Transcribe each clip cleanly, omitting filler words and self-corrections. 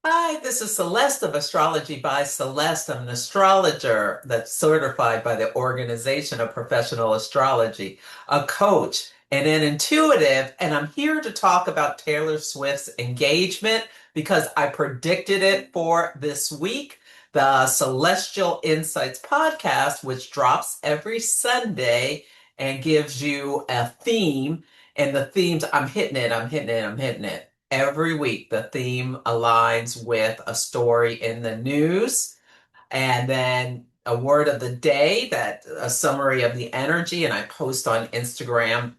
Hi, this is Celeste of Astrology by Celeste. I'm an astrologer that's certified by the Organization of Professional Astrology, a coach, and an intuitive, and I'm here to talk about Taylor Swift's engagement because I predicted it for this week. The Celestial Insights podcast, which drops every Sunday and gives you a theme, and the themes, I'm hitting it, I'm hitting it, I'm hitting it. Every week, the theme aligns with a story in the news, and then a word of the day, that a summary of the energy, and I post on Instagram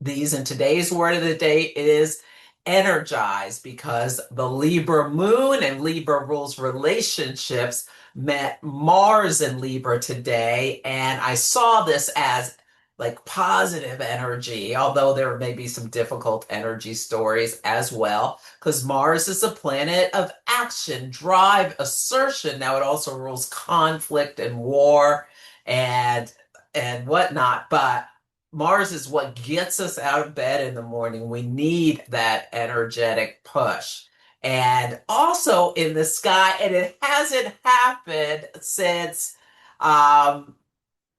these. And today's word of the day is energize, because the Libra moon, and Libra rules relationships, met Mars in Libra today. And I saw this as like positive energy, although there may be some difficult energy stories as well, because Mars is a planet of action, drive, assertion. Now it also rules conflict and war and whatnot, but Mars is what gets us out of bed in the morning. We need that energetic push. And also in the sky, and it hasn't happened since, um,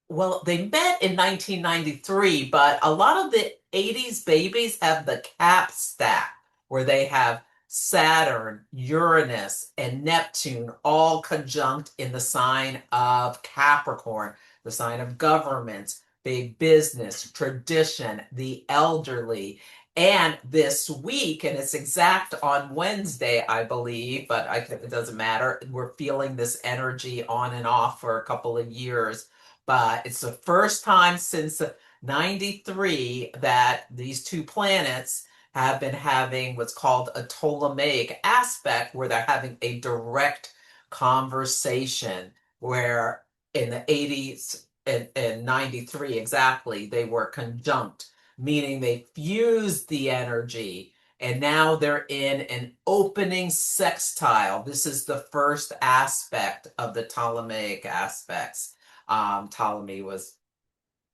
well, they met in 1993, but a lot of the 80s babies have the cap stack where they have Saturn, Uranus, and Neptune all conjunct in the sign of Capricorn, the sign of governments, big business, tradition, the elderly. And this week, and it's exact on Wednesday, I believe, but it doesn't matter. We're feeling this energy on and off for a couple of years, but it's the first time since 93 that these two planets have been having what's called a Ptolemaic aspect, where they're having a direct conversation, where in the 80s and 93 exactly, they were conjunct, meaning they fused the energy, and now they're in an opening sextile. This is the first aspect of the Ptolemaic aspects. Ptolemy was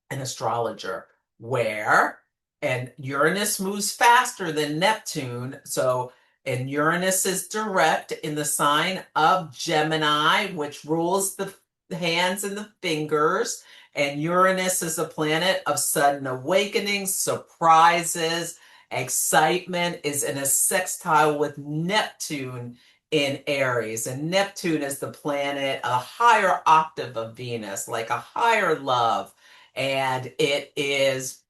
an astrologer, where, and Uranus moves faster than Neptune. So, and Uranus is direct in the sign of Gemini, which rules the hands and the fingers. And Uranus is a planet of sudden awakenings, surprises, excitement, is in a sextile with Neptune in Aries. And Neptune is the planet, a higher octave of Venus, like a higher love. And it is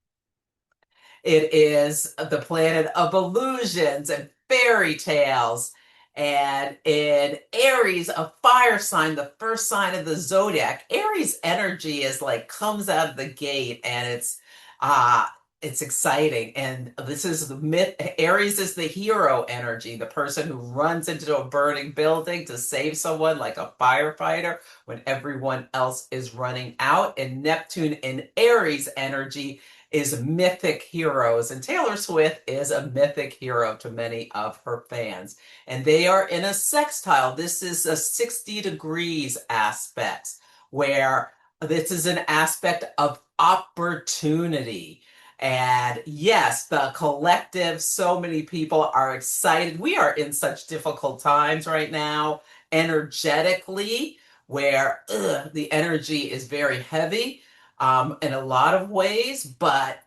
the planet of illusions and fairy tales. And in Aries, a fire sign, the first sign of the zodiac, Aries energy is like comes out of the gate, and uh it's exciting. And this is the myth. Aries is the hero energy, the person who runs into a burning building to save someone, like a firefighter, when everyone else is running out. And Neptune in Aries energy is mythic heroes. And Taylor Swift is a mythic hero to many of her fans. And they are in a sextile. This is a 60 degrees aspect, where this is an aspect of opportunity. And yes, the collective, so many people are excited. We are in such difficult times right now, energetically, where the energy is very heavy in a lot of ways. But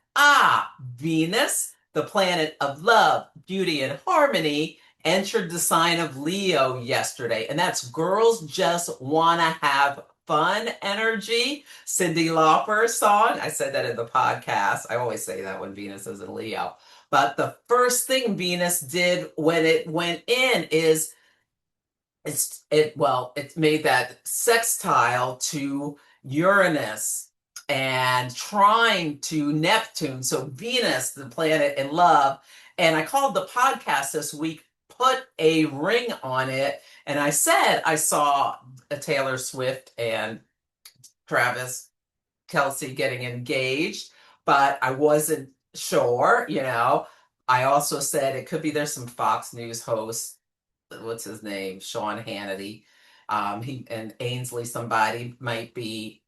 Venus, the planet of love, beauty, and harmony, entered the sign of Leo yesterday. And that's girls just want to have fun energy. Cyndi Lauper's song. I said that in the podcast. I always say that when Venus is in Leo. But the first thing Venus did when it went in is it made that sextile to Uranus and trine to Neptune. So Venus, the planet in love. And I called the podcast this week, Put a Ring on It. And I said I saw a Taylor Swift and Travis Kelce getting engaged, but I wasn't sure. I also said it could be there's some Fox News hosts, what's his name, Sean Hannity, he and Ainsley, somebody might be.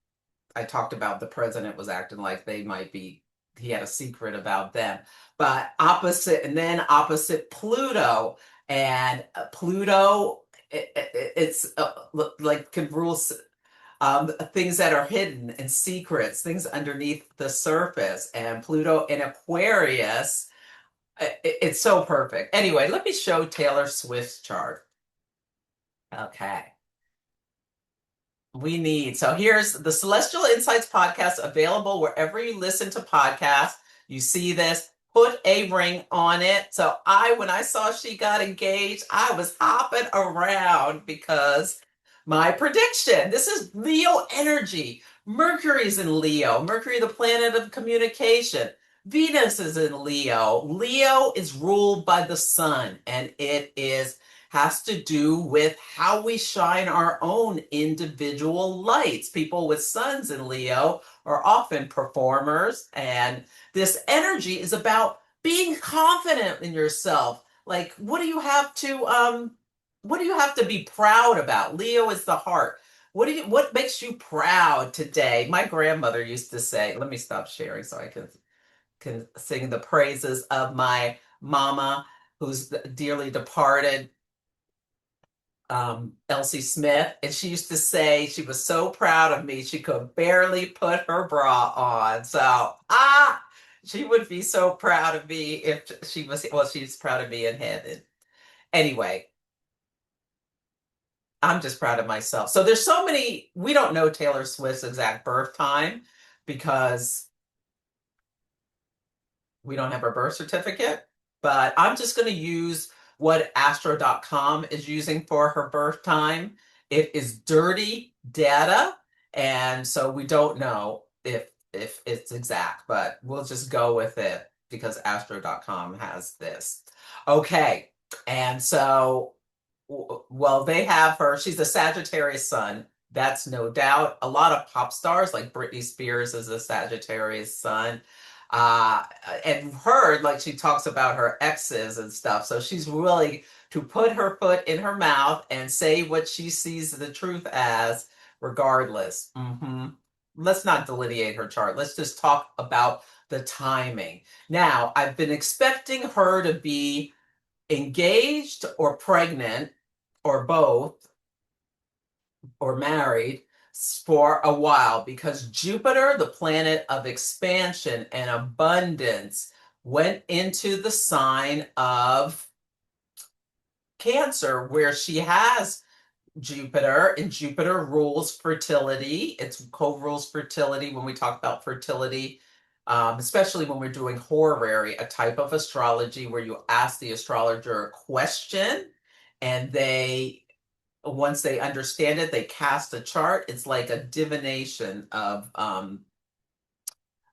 I talked about the president was acting like they might be. He had a secret about them, but opposite, and then opposite Pluto. And Pluto, it's like can rule things that are hidden and secrets, things underneath the surface. And Pluto in Aquarius, it's so perfect. Anyway, let me show Taylor Swift's chart. Okay. So here's the Celestial Insights podcast available wherever you listen to podcasts. You see this, put a ring on it. So when I saw she got engaged, I was hopping around because my prediction, this is Leo energy. Mercury's in Leo, Mercury, the planet of communication. Venus is in Leo. Leo is ruled by the sun, and it has to do with how we shine our own individual lights. People with suns in Leo are often performers, and this energy is about being confident in yourself. Like, what do you have to be proud about? Leo is the heart. What makes you proud today? My grandmother used to say, let me stop sharing so I can sing the praises of my mama who's dearly departed, Elsie Smith, and she used to say she was so proud of me she could barely put her bra on. So she would be so proud of me if she was, well, she's proud of me in heaven. Anyway, I'm just proud of myself. So there's so many, we don't know Taylor Swift's exact birth time because we don't have her birth certificate, but I'm just going to use what astro.com is using for her birth time. It is dirty data, and so we don't know if it's exact, but we'll just go with it because astro.com has this. Okay. And so well, they have her, she's a Sagittarius sun. That's no doubt. A lot of pop stars like Britney Spears is a Sagittarius sun. Uh, and her, like she talks about her exes and stuff. So she's willing to put her foot in her mouth and say what she sees the truth as, regardless. Let's not delineate her chart. Let's just talk about the timing. Now, I've been expecting her to be engaged or pregnant or both or married for a while because Jupiter, the planet of expansion and abundance, went into the sign of Cancer, where she has Jupiter, and Jupiter rules fertility. It's co-rules fertility when we talk about fertility, especially when we're doing horary, a type of astrology where you ask the astrologer a question and once they understand it, they cast a chart. It's like a divination of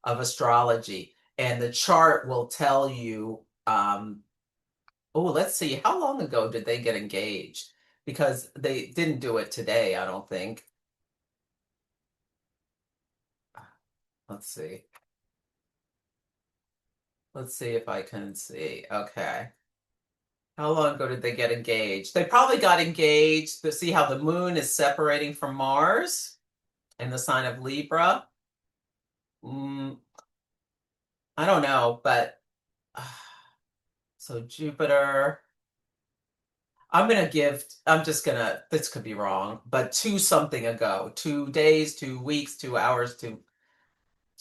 astrology, and the chart will tell you. Oh, let's see. How long ago did they get engaged? Because they didn't do it today, I don't think. Let's see. Let's see if I can see. Okay. How long ago did they get engaged? They probably got engaged to see how the moon is separating from Mars in the sign of Libra. Mm, I don't know, but so Jupiter. This could be wrong, but two something ago, 2 days, 2 weeks, 2 hours, two,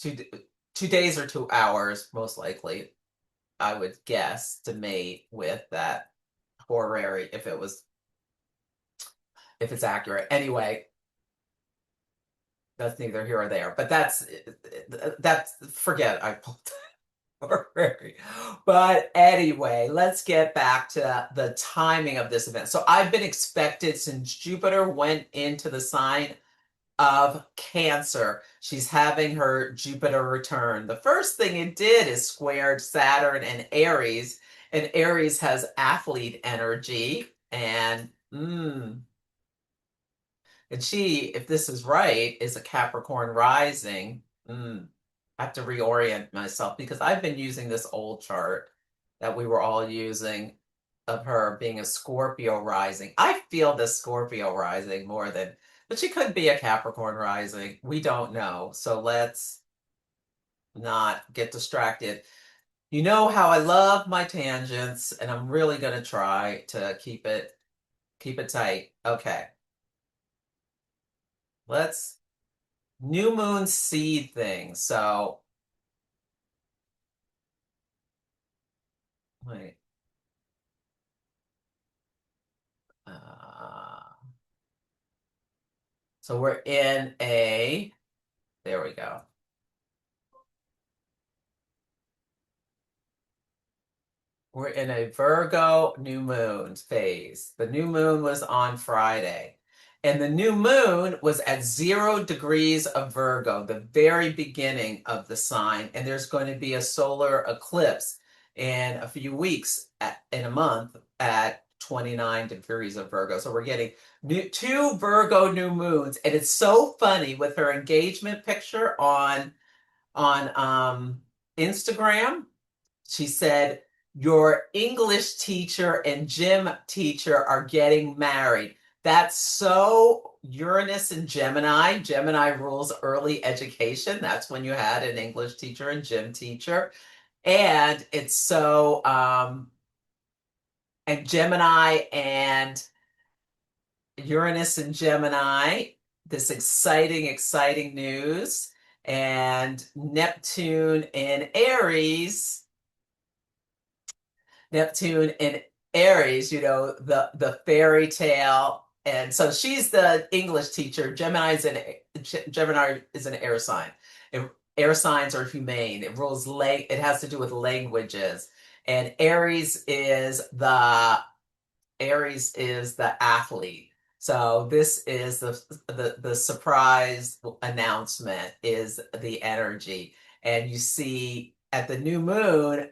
2 days or 2 hours, most likely, I would guess, to mate with that horary if it's accurate. Anyway, that's neither here or there, but forget I pulled horary. But anyway, let's get back to the timing of this event. So I've been expected since Jupiter went into the sign of Cancer. She's having her Jupiter return. The first thing it did is squared Saturn and Aries has athlete energy. And she, if this is right, is a Capricorn rising. I have to reorient myself because I've been using this old chart that we were all using of her being a Scorpio rising. I feel the Scorpio rising more than, but she could be a Capricorn rising. We don't know. So let's not get distracted. You know how I love my tangents, and I'm really going to try to keep it tight. Okay. Let's new moon seed thing. So, wait. Uh, so we're in a, there we go. We're in a Virgo new moon phase. The new moon was on Friday. And the new moon was at 0 degrees of Virgo, the very beginning of the sign. And there's going to be a solar eclipse in a few weeks, in a month, at 29 degrees of Virgo. So we're getting two Virgo new moons. And it's so funny with her engagement picture on Instagram. She said, your English teacher and gym teacher are getting married. That's so Uranus and Gemini. Gemini rules early education. That's when you had an English teacher and gym teacher. And it's so, and Gemini and Uranus and Gemini, this exciting, exciting news. And Neptune in Aries. Neptune in Aries, the fairy tale. And so she's the English teacher. Gemini is an air sign. And air signs are humane. It has to do with languages. And Aries is the athlete. So this is the surprise announcement is the energy. And you see at the new moon,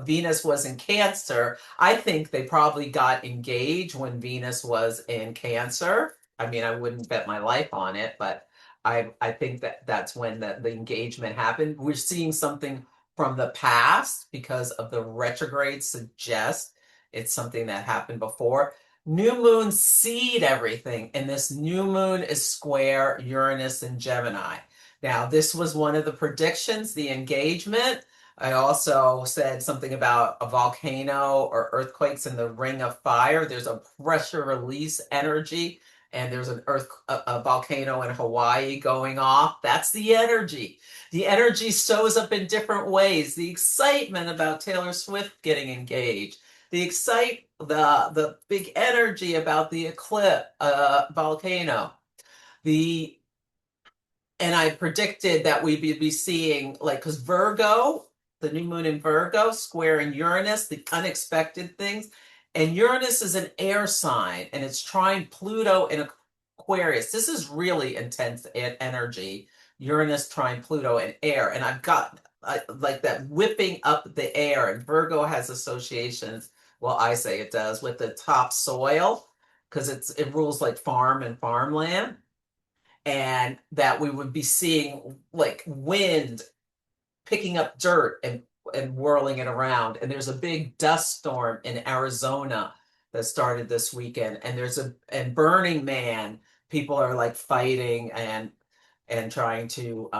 Venus was in Cancer. I think they probably got engaged when Venus was in Cancer. I mean, I wouldn't bet my life on it, but I think that's when the engagement happened. We're seeing something from the past because of the retrograde suggest it's something that happened before. New moon seed everything, and this new moon is square Uranus and Gemini. Now, this was one of the predictions, the engagement. I also said something about a volcano or earthquakes in the ring of fire. There's a pressure release energy, and there's a volcano in Hawaii going off. That's the energy. The energy shows up in different ways. The excitement about Taylor Swift getting engaged. The big energy about the eclipse volcano. The and I predicted that we'd be seeing, like, because Virgo, the new moon in Virgo, squaring Uranus, the unexpected things. And Uranus is an air sign, and it's trying Pluto in Aquarius. This is really intense energy. Uranus trying Pluto in air. And I've got like that whipping up the air. And Virgo has associations, well, I say it does, with the topsoil, because it rules like farm and farmland, and that we would be seeing like wind picking up dirt and whirling it around. And there's a big dust storm in Arizona that started this weekend. And Burning Man, people are like fighting and trying to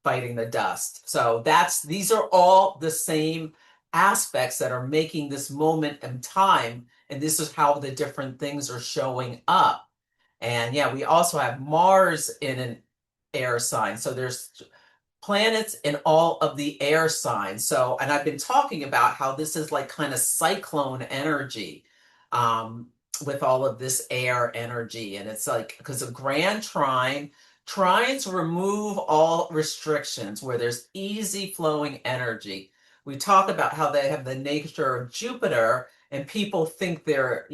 fighting the dust. So these are all the same aspects that are making this moment in time. And this is how the different things are showing up. And yeah, we also have Mars in an air sign. So there's planets in all of the air signs. So, and I've been talking about how this is like kind of cyclone energy, with all of this air energy. And it's like, because of grand trines remove all restrictions where there's easy flowing energy. We talk about how they have the nature of Jupiter, and people think they're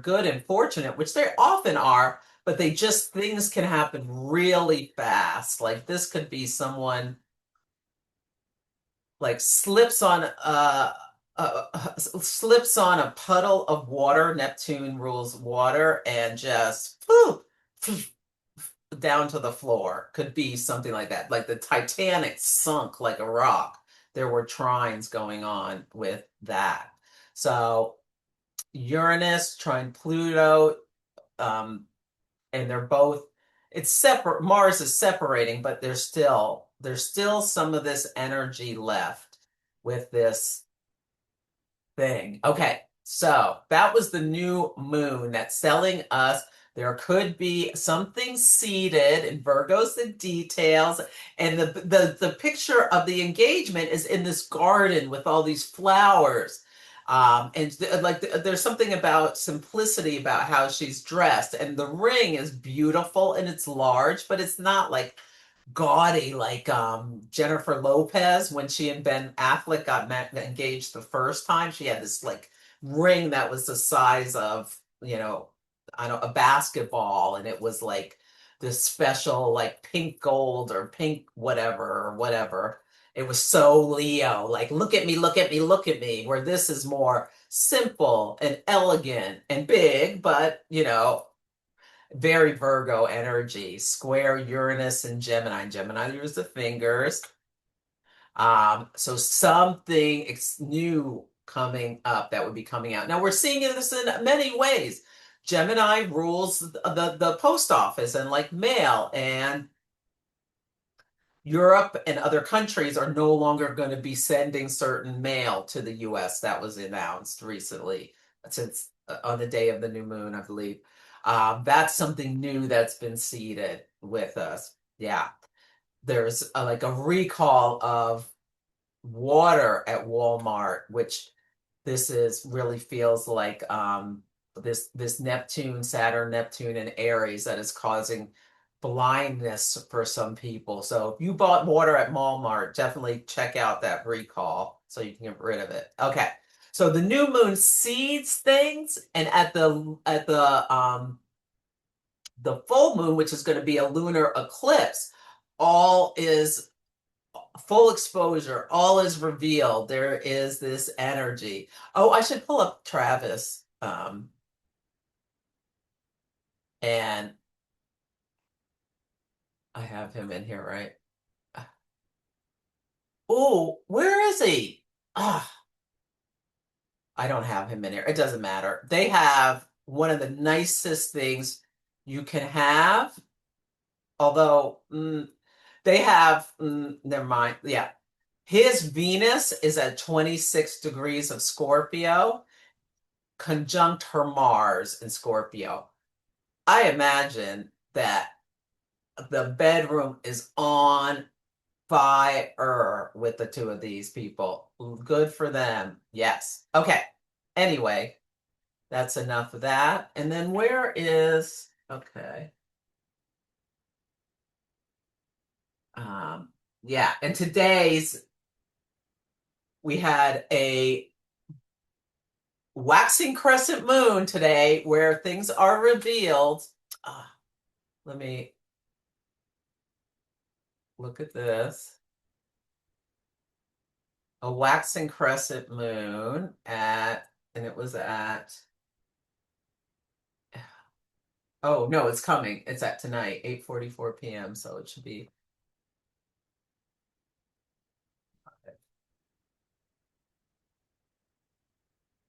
good and fortunate, which they often are, but things can happen really fast. Like this could be someone like slips on a puddle of water. Neptune rules water, and just down to the floor. Could be something like that. Like the Titanic sunk like a rock. There were trines going on with that. So Uranus trine Pluto, and they're both, it's separate. Mars is separating, but there's still some of this energy left. with this thing. Okay, so that was the new moon that's telling us there could be something seated in Virgo's the details, and the picture of the engagement is in this garden with all these flowers. There's something about simplicity about how she's dressed, and the ring is beautiful and it's large, but it's not like gaudy like Jennifer Lopez when she and Ben Affleck got engaged the first time. She had this like ring that was the size of, I don't a basketball, and it was like this special like pink gold or pink whatever or whatever. It was so Leo, like look at me, look at me, look at me, where this is more simple and elegant and big, but very Virgo energy, square Uranus and Gemini. Gemini use the fingers. So something new coming up that would be coming out. Now we're seeing this in many ways. Gemini rules the post office and like mail, and Europe and other countries are no longer going to be sending certain mail to the US. That was announced recently, since on the day of the new moon, I believe. That's something new that's been seeded with us. Yeah. There's like a recall of water at Walmart, which this is really feels like this Neptune, Saturn, Neptune, and Aries that is causing blindness for some people. So if you bought water at Walmart, definitely check out that recall so you can get rid of it. Okay. So the new moon seeds things, and at the full moon, which is going to be a lunar eclipse, all is full exposure, all is revealed. There is this energy. Oh, I should pull up Travis. And I have him in here, right? Oh, where is he? Ah, I don't have him in here. It doesn't matter. They have one of the nicest things you can have, although they have, never mind. Yeah. His Venus is at 26 degrees of Scorpio, conjunct her Mars in Scorpio. I imagine that the bedroom is on fire with the two of these people. Good for them. Yes. Okay. Anyway, that's enough of that. And then okay. Um, yeah, and today's we had a waxing crescent moon today where things are revealed. Ah, let me look at this. A waxing crescent moon and it was at, oh no, it's coming. It's at tonight, 8:44 p.m. So it should be.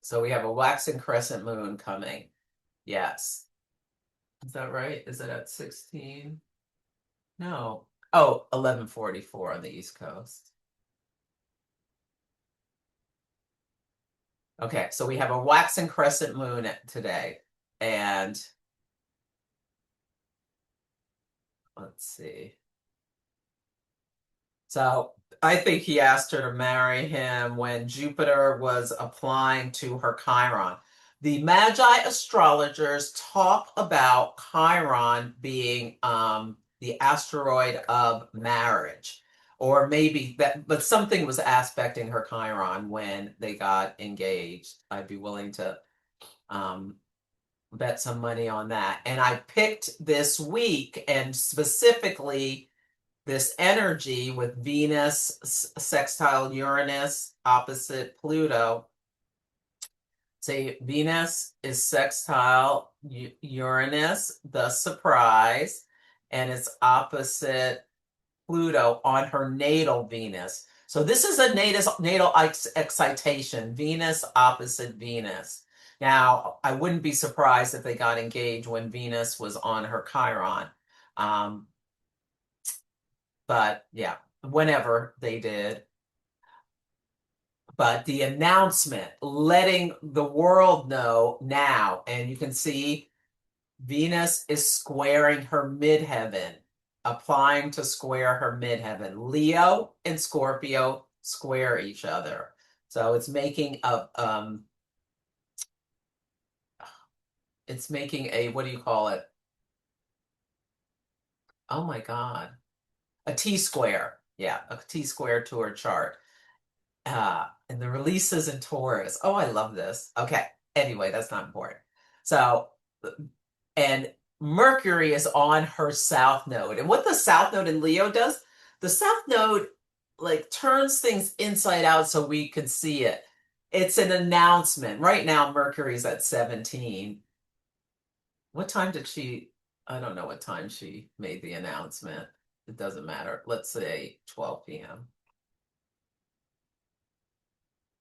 So we have a waxing crescent moon coming. Yes. Is that right? Is it at 16? No. Oh, 11:44 on the East Coast. Okay, so we have a waxing crescent moon today. And let's see. So I think he asked her to marry him when Jupiter was applying to her Chiron. The Magi astrologers talk about Chiron being the asteroid of marriage, or maybe that, but something was aspecting her Chiron when they got engaged. I'd be willing to um, bet some money on that. And I picked this week and specifically this energy with Venus sextile Uranus opposite Pluto. Say Venus is sextile Uranus, the surprise, and it's opposite Pluto on her natal Venus. So this is a natal excitation, Venus opposite Venus. Now, I wouldn't be surprised if they got engaged when Venus was on her Chiron. Um, but yeah, whenever they did. but the announcement, letting the world know now. And you can see Venus is squaring her midheaven, applying to square her midheaven. Leo and Scorpio square each other. So it's making a, what do you call it? Oh my God. A T square. Yeah, a T square to her chart. And the releases in Taurus. Oh, I love this. Okay. Anyway, that's not important. So, and Mercury is on her south node. And what the south node in Leo does, the south node like turns things inside out so we can see it. It's an announcement. Right now, Mercury's at 17. What time did she? I don't know what time she made the announcement. It doesn't matter. Let's say 12 p.m.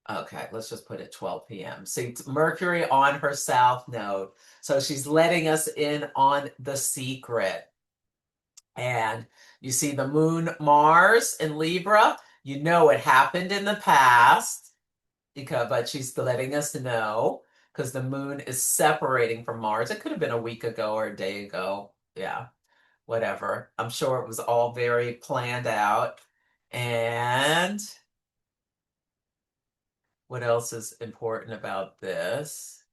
Okay, let's just put it 12 p.m. See, Mercury on her south node. So she's letting us in on the secret. And you see the moon Mars in Libra. You know it happened in the past, but she's letting us know because the moon is separating from Mars. It could have been a week ago or a day ago. Yeah, whatever. I'm sure it was all very planned out. And what else is important about this?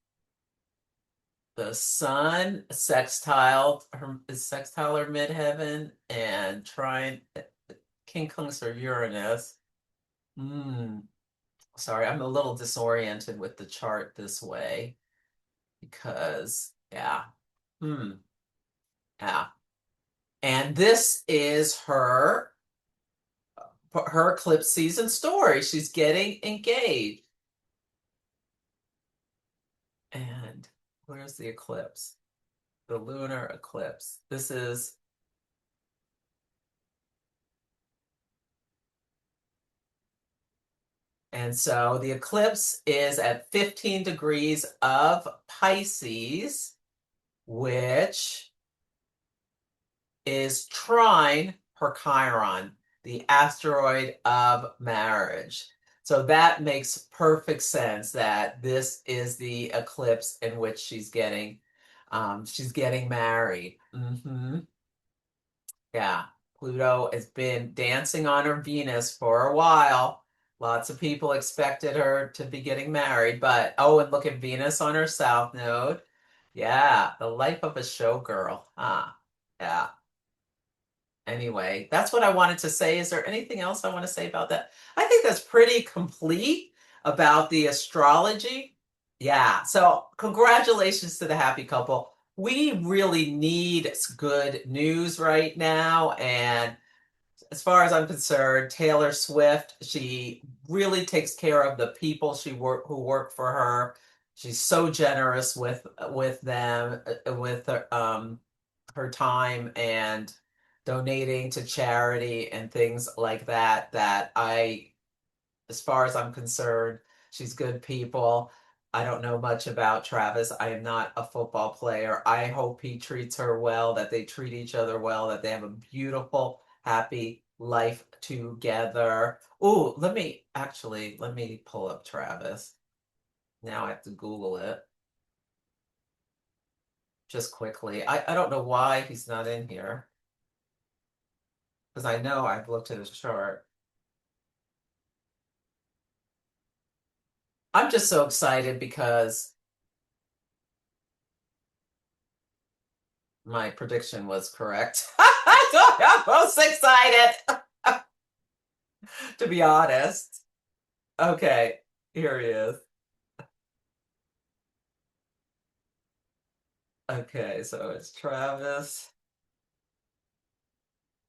The sun is sextile or midheaven and trine quincunx or Uranus. Hmm. Sorry, I'm a little disoriented with the chart this way because, yeah. Hmm. Yeah. And this is her eclipse season story. She's getting engaged. And where's the eclipse? The lunar eclipse. This is, and so the eclipse is at 15 degrees of Pisces, which is trine her Chiron, the asteroid of marriage. So that makes perfect sense that this is the eclipse in which she's getting married. Yeah, Pluto has been dancing on her Venus for a while. Lots of people expected her to be getting married, but oh, and look at Venus on her south node. Yeah, the life of a showgirl. Huh. Yeah. Anyway, that's what I wanted to say. Is there anything else I want to say about that? I think that's pretty complete about the astrology. Yeah. So, congratulations to the happy couple. We really need good news right now. And as far as I'm concerned, Taylor Swift, she really takes care of the people who work for her. She's so generous with them, with her time and donating to charity and things like that, as far as I'm concerned, she's good people. I don't know much about Travis. I am not a football player. I hope he treats her well, that they treat each other well, that they have a beautiful, happy life together. Oh, let me pull up Travis. Now I have to Google it just quickly. I don't know why he's not in here because I know I've looked at his chart. I'm just so excited because my prediction was correct. I'm most excited, to be honest. Okay, here he is. Okay, so it's Travis,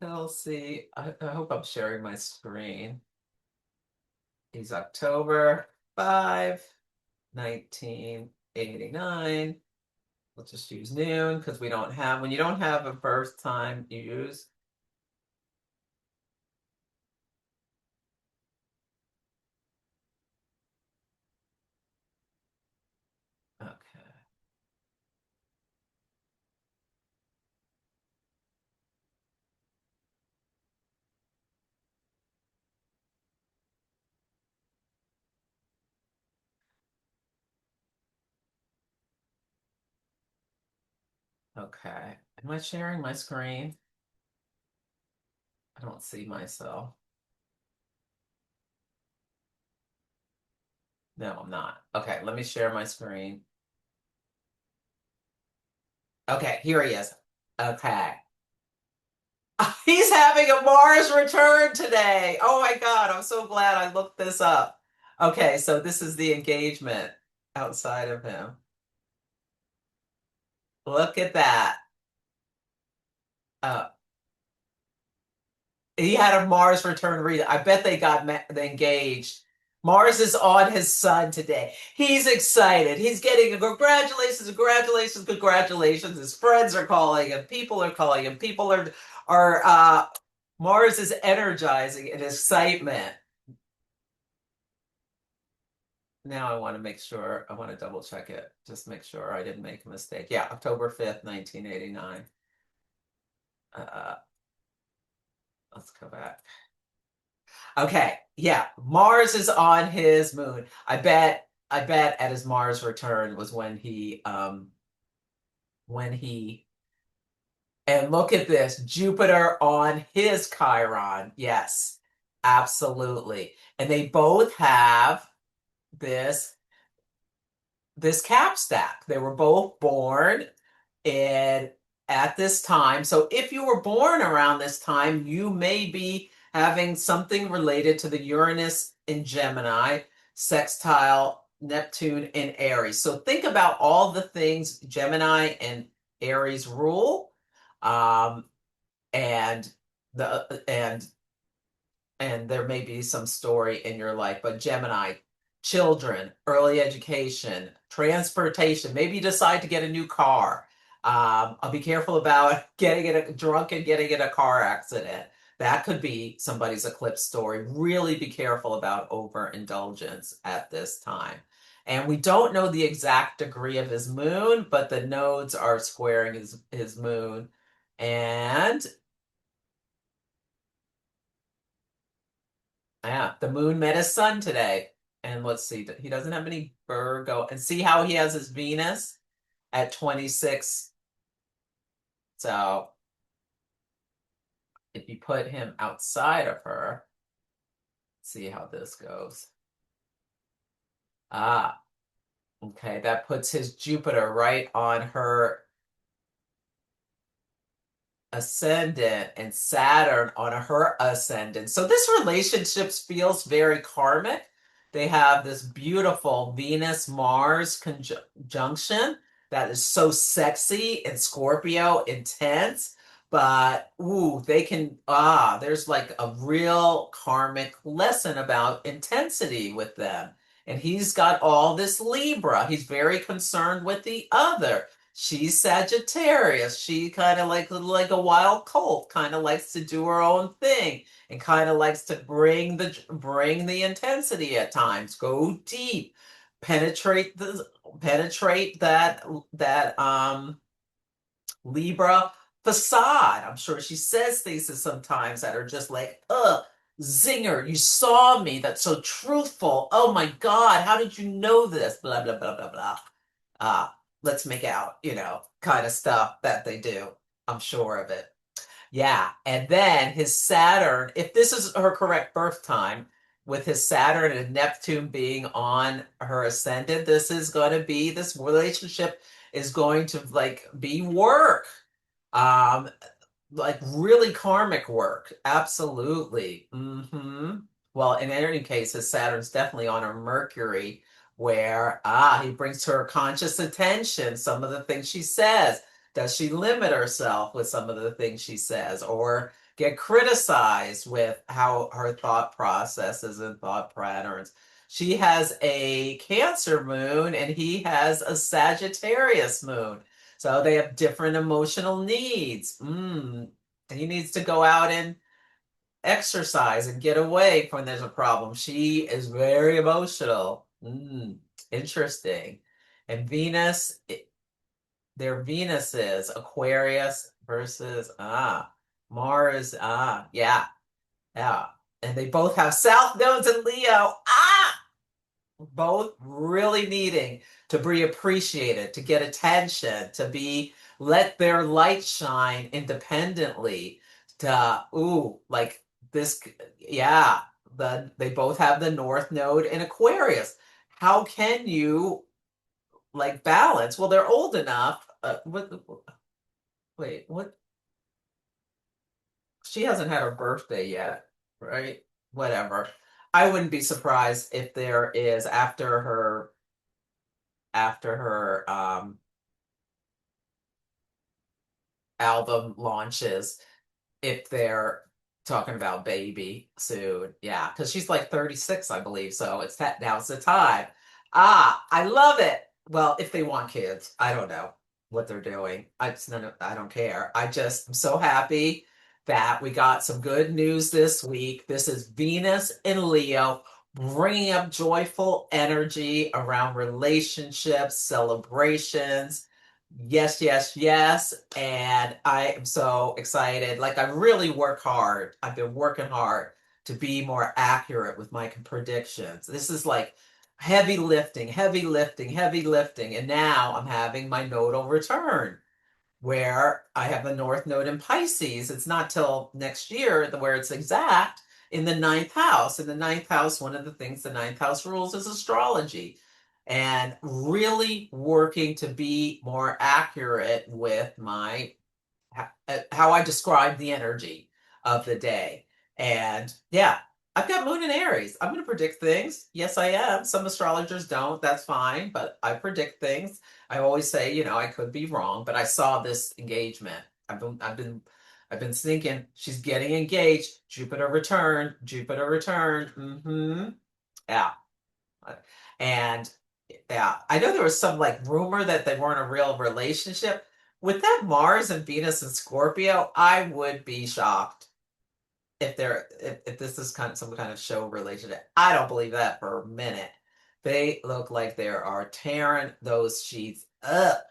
Kelce. I hope I'm sharing my screen. He's October 5, 1989. Let's just use noon because when you don't have a birth time, you use. Okay. Okay. Am I sharing my screen? I don't see myself. No, I'm not. Okay, let me share my screen. Okay, here he is. Okay. He's having a Mars return today. Oh my God, I'm so glad I looked this up. Okay, so this is the engagement outside of him. Look at that. Uh, he had a Mars return read. I bet they engaged. Mars is on his sun today. He's excited. He's getting a congratulations, congratulations, congratulations. His friends are calling him. People are calling him. People are Mars is energizing in excitement. Now I want to make sure, I want to double check it. Just make sure I didn't make a mistake. Yeah, October 5th, 1989. Uh, let's go back. Okay, yeah, Mars is on his moon. I bet at his Mars return was when he and look at this, Jupiter on his Chiron. Yes, absolutely. And they both have this this cap stack. They were both born and at this time, so if you were born around this time, you may be having something related to the Uranus in Gemini, sextile Neptune in Aries. So think about all the things Gemini and Aries rule, um, and the and there may be some story in your life, but Gemini, children, early education, transportation, maybe you decide to get a new car. I'll be careful about getting in a drunk and getting in a car accident. That could be somebody's eclipse story. Really be careful about overindulgence at this time. And we don't know the exact degree of his moon, but the nodes are squaring his moon. And yeah, the moon met his sun today. And let's see, he doesn't have any Virgo. And see how he has his Venus at 26. So if you put him outside of her, see how this goes. Ah, okay, that puts his Jupiter right on her ascendant and Saturn on her ascendant. So this relationship feels very karmic. They have this beautiful Venus-Mars conjunction that is so sexy and Scorpio intense, but ooh, there's like a real karmic lesson about intensity with them. And he's got all this Libra. He's very concerned with the other. She's Sagittarius. She kind of like a wild colt, kind of likes to do her own thing and kind of likes to bring the intensity at times, go deep, penetrate the penetrate that Libra facade. I'm sure she says things sometimes that are just like, zinger, you saw me. That's so truthful. Oh my God, how did you know this? Blah, blah, blah, blah, blah. Let's make out, kind of stuff that they do. I'm sure of it. Yeah. And then his Saturn, if this is her correct birth time, with his Saturn and Neptune being on her ascendant, this relationship is going to like be work. Um, like really karmic work. Absolutely. Well, in any case, his Saturn's definitely on a Mercury where he brings to her conscious attention some of the things she says. Does she limit herself with some of the things she says or get criticized with how her thought processes and thought patterns? She has a Cancer moon and he has a Sagittarius moon. So they have different emotional needs. He needs to go out and exercise and get away when there's a problem. She is very emotional. Interesting. And their Venus is Aquarius versus Mars. Yeah, yeah. And they both have South nodes in Leo. both really needing to be appreciated, to get attention, to be let their light shine independently. To like this, yeah. They both have the North Node in Aquarius. How can you like balance? Well, they're old enough. Wait, what? She hasn't had her birthday yet, right? Whatever. I wouldn't be surprised if there is after her album launches, if they're talking about baby soon. Yeah, because she's like 36, I believe. So it's that now's the time. Ah, I love it. Well, if they want kids, I don't know what they're doing. I don't care. I just am so happy that we got some good news this week. This is Venus in Leo, bringing up joyful energy around relationships, celebrations. Yes, yes, yes. And I am so excited. Like, I really work hard. I've been working hard to be more accurate with my predictions. This is like heavy lifting, heavy lifting, heavy lifting. And now I'm having my nodal return where I have the North Node in Pisces. It's not till next year where it's exact in the ninth house. In the ninth house, one of the things the ninth house rules is astrology. And really working to be more accurate with my how I describe the energy of the day. And yeah, I've got Moon in Aries. I'm going to predict things. Yes, I am. Some astrologers don't. That's fine. But I predict things. I always say, I could be wrong, but I saw this engagement. I've been thinking she's getting engaged. Jupiter return. Jupiter return. Yeah. And yeah, I know there was some like rumor that they weren't a real relationship. With that Mars and Venus and Scorpio, I would be shocked if this is kind of some kind of show relationship. I don't believe that for a minute. They look like they are tearing those sheets up.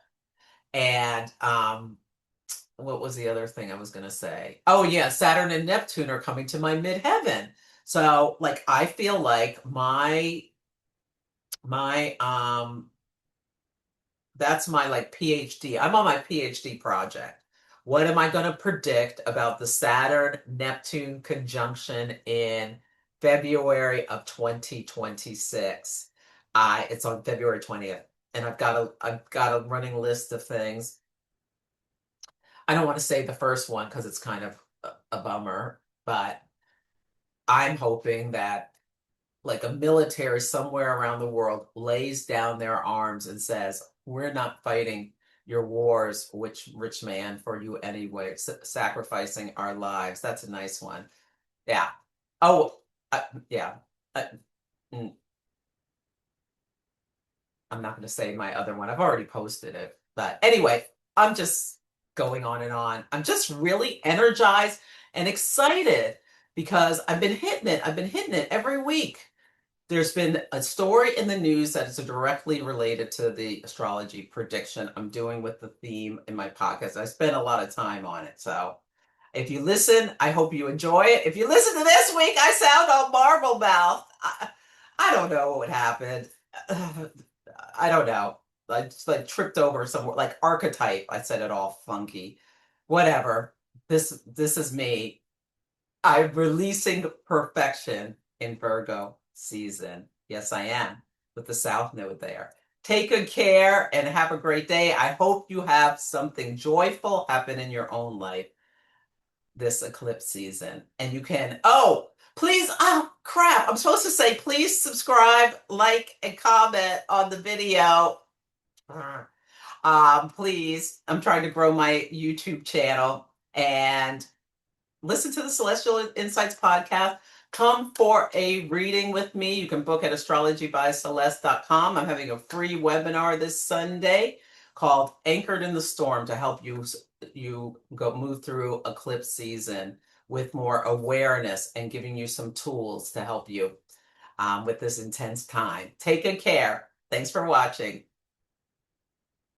And what was the other thing I was gonna say? Oh yeah, Saturn and Neptune are coming to my midheaven. So like I feel like my that's my like PhD. I'm on my PhD project. What am I going to predict about the Saturn Neptune conjunction in February of 2026? It's on February 20th, and I've got a running list of things. I don't want to say the first one because it's kind of a bummer, but I'm hoping that like a military somewhere around the world lays down their arms and says, "We're not fighting your wars, which rich man, for you anyway, sacrificing our lives." That's a nice one. Yeah. Oh, yeah. Uh, mm, I'm not going to say my other one. I've already posted it. But anyway, I'm just going on and on. I'm just really energized and excited because I've been hitting it. I've been hitting it every week. There's been a story in the news that is directly related to the astrology prediction I'm doing with the theme in my podcast. I spent a lot of time on it. So if you listen, I hope you enjoy it. If you listen to this week, I sound all marble mouth. I don't know what happened. I don't know. I just like tripped over somewhere, like archetype. I said it all funky. Whatever. This is me. I'm releasing perfection in Virgo season. Yes, I am, with the South Node there. Take good care and have a great day. I hope you have something joyful happen in your own life this eclipse season. And you can, please, oh crap, I'm supposed to say, please subscribe, like, and comment on the video. Please, I'm trying to grow my YouTube channel and listen to the Celestial Insights podcast. Come for a reading with me. You can book at astrologybyceleste.com. I'm having a free webinar this Sunday called Anchored in the Storm to help you go move through eclipse season with more awareness and giving you some tools to help you with this intense time. Take good care. Thanks for watching.